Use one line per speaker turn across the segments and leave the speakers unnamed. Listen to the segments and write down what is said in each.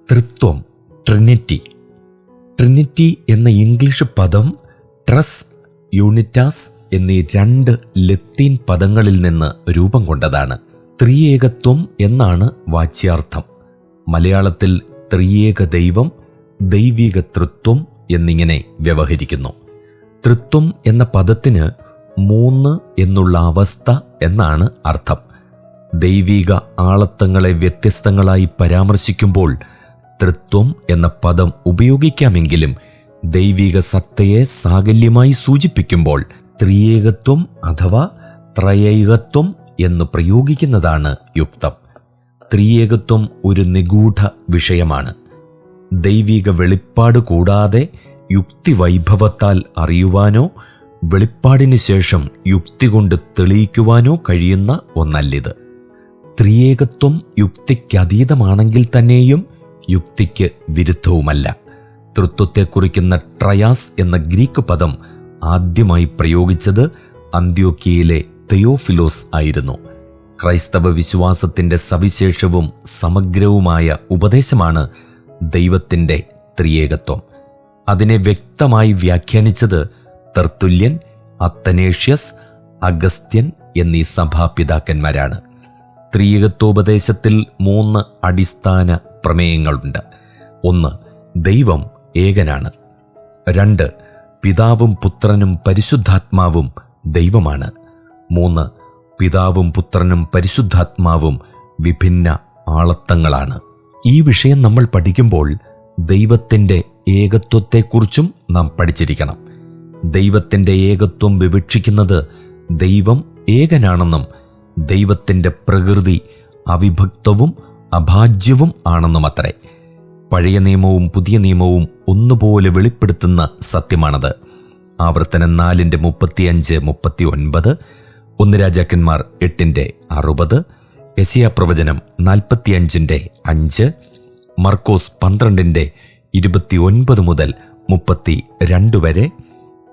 തൃത്വം, Trinity. Trinity എന്ന English പദം ട്രസ്, യൂണിറ്റാസ് എന്നീ 2 ലത്തീൻ പദങ്ങളിൽ നിന്ന് രൂപം കൊണ്ടതാണ്. ത്രിയേകത്വം എന്നാണ് വാച്യാർത്ഥം. മലയാളത്തിൽ ത്രിയേക ദൈവം, ദൈവിക തൃത്വം എന്നിങ്ങനെ വ്യവഹരിക്കുന്നു. തൃത്വം എന്ന പദത്തിന് 3 എന്നുള്ള അവസ്ഥ എന്നാണ് അർത്ഥം. ദൈവിക ആളത്വങ്ങളെ വ്യത്യസ്തങ്ങളായി പരാമർശിക്കുമ്പോൾ തൃത്വം എന്ന പദം ഉപയോഗിക്കാമെങ്കിലും ദൈവിക സത്തയെ സാകല്യമായി സൂചിപ്പിക്കുമ്പോൾ ത്രിയേകത്വം അഥവാ ത്രയൈകത്വം എന്ന് പ്രയോഗിക്കുന്നതാണ് യുക്തം. ത്രിയേകത്വം ഒരു നിഗൂഢ വിഷയമാണ്. ദൈവിക വെളിപ്പാട് കൂടാതെ യുക്തിവൈഭവത്താൽ അറിയുവാനോ വെളിപ്പാടിന് ശേഷം യുക്തി കൊണ്ട് തെളിയിക്കുവാനോ കഴിയുന്ന ഒന്നല്ലിത്. ത്രിയേകത്വം യുക്തിക്കതീതമാണെങ്കിൽ തന്നെയും യുക്തിക്ക് വിരുദ്ധവുമല്ല. തൃത്വത്തെ കുറിക്കുന്ന ട്രയാസ് എന്ന ഗ്രീക്ക് പദം ആദ്യമായി പ്രയോഗിച്ചത് അന്ത്യോക്യയിലെ തെയോഫിലോസ് ആയിരുന്നു. ക്രൈസ്തവ വിശ്വാസത്തിൻ്റെ സവിശേഷവും സമഗ്രവുമായ ഉപദേശമാണ് ദൈവത്തിൻ്റെ ത്രിയേകത്വം. അതിനെ വ്യക്തമായി വ്യാഖ്യാനിച്ചത് തെർത്തുല്യൻ, അത്തനേഷ്യസ്, അഗസ്ത്യൻ എന്നീ സഭാപിതാക്കന്മാരാണ്. ത്രിയേകത്വോപദേശത്തിൽ 3 അടിസ്ഥാന പ്രമേയങ്ങളുണ്ട്. 1. ദൈവം ഏകനാണ്. 2. പിതാവും പുത്രനും പരിശുദ്ധാത്മാവും ദൈവമാണ്. 3. പിതാവും പുത്രനും പരിശുദ്ധാത്മാവും വിഭിന്ന ആളത്വങ്ങളാണ്. ഈ വിഷയം നമ്മൾ പഠിക്കുമ്പോൾ ദൈവത്തിൻ്റെ ഏകത്വത്തെക്കുറിച്ചും നാം പഠിച്ചിരിക്കണം. ദൈവത്തിൻ്റെ ഏകത്വം വിവക്ഷിക്കുന്നത് ദൈവം ഏകനാണെന്നും ദൈവത്തിൻ്റെ പ്രകൃതി അവിഭക്തവും അഭാജ്യവും ആണെന്നുമത്രേ. പഴയ നിയമവും പുതിയ നിയമവും ഒന്നുപോലെ വെളിപ്പെടുത്തുന്ന സത്യമാണത്. ആവർത്തനം 4:35-39, 1 രാജാക്കന്മാർ 8:60, യെശയ്യാ പ്രവചനം 45:5, മർക്കോസ് 12:29 മുതൽ 32 വരെ,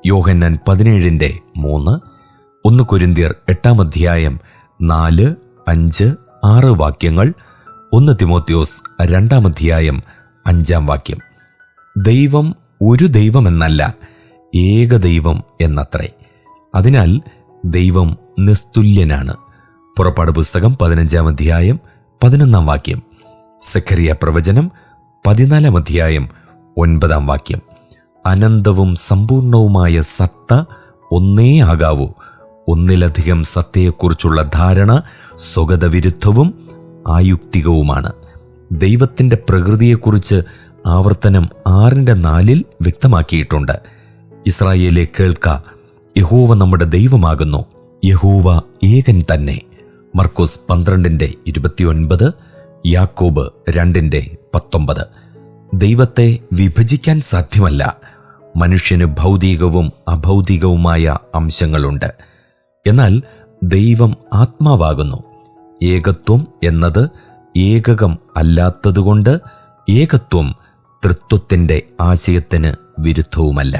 യോഹന്നാൻ 17:3, 1 കൊരിന്ത്യർ 8 4, 5, 6 വാക്യങ്ങൾ, 1 തിമോത്തിയോസ് 2 5 ദൈവം ഒരു ദൈവമെന്നല്ല, ഏകദൈവം എന്നത്രേ. അതിനാൽ ദൈവം നിസ്തുല്യനാണ്. പുറപ്പാട് പുസ്തകം 15 11 സെഖരിയ പ്രവചനം 14 9 അനന്തവും സമ്പൂർണവുമായ സത്ത ഒന്നേ ആകാവൂ. ഒന്നിലധികം സത്തയെക്കുറിച്ചുള്ള ധാരണ സ്വഗതവിരുദ്ധവും ആയുക്തികവുമാണ്. ദൈവത്തിൻ്റെ പ്രകൃതിയെക്കുറിച്ച് ആവർത്തനം 6:4 വ്യക്തമാക്കിയിട്ടുണ്ട്. ഇസ്രായേലെ കേൾക്ക, യഹോവ നമ്മുടെ ദൈവമാകുന്നു, യഹോവ ഏകൻ തന്നെ. മർക്കോസ് 12:29, യാക്കോബ് 2:19. ദൈവത്തെ വിഭജിക്കാൻ സാധ്യമല്ല. മനുഷ്യന് ഭൗതികവും അഭൗതികവുമായ അംശങ്ങളുണ്ട്. എന്നാൽ ദൈവം ആത്മാവാകുന്നു. ഏകത്വം എന്നത് ഏകകം അല്ലാത്തതുകൊണ്ട് ഏകത്വം തൃത്വത്തിൻ്റെ ആശയത്തിന് വിരുദ്ധവുമല്ല.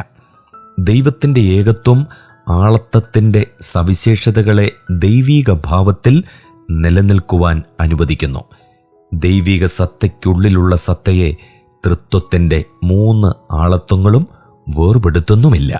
ദൈവത്തിൻ്റെ ഏകത്വം ആളത്വത്തിൻ്റെ സവിശേഷതകളെ ദൈവീക ഭാവത്തിൽ നിലനിൽക്കുവാൻ അനുവദിക്കുന്നു. ദൈവിക സത്തയ്ക്കുള്ളിലുള്ള സത്തയെ തൃത്വത്തിൻ്റെ 3 ആളത്വങ്ങളും വേർപെടുത്തുന്നുമില്ല.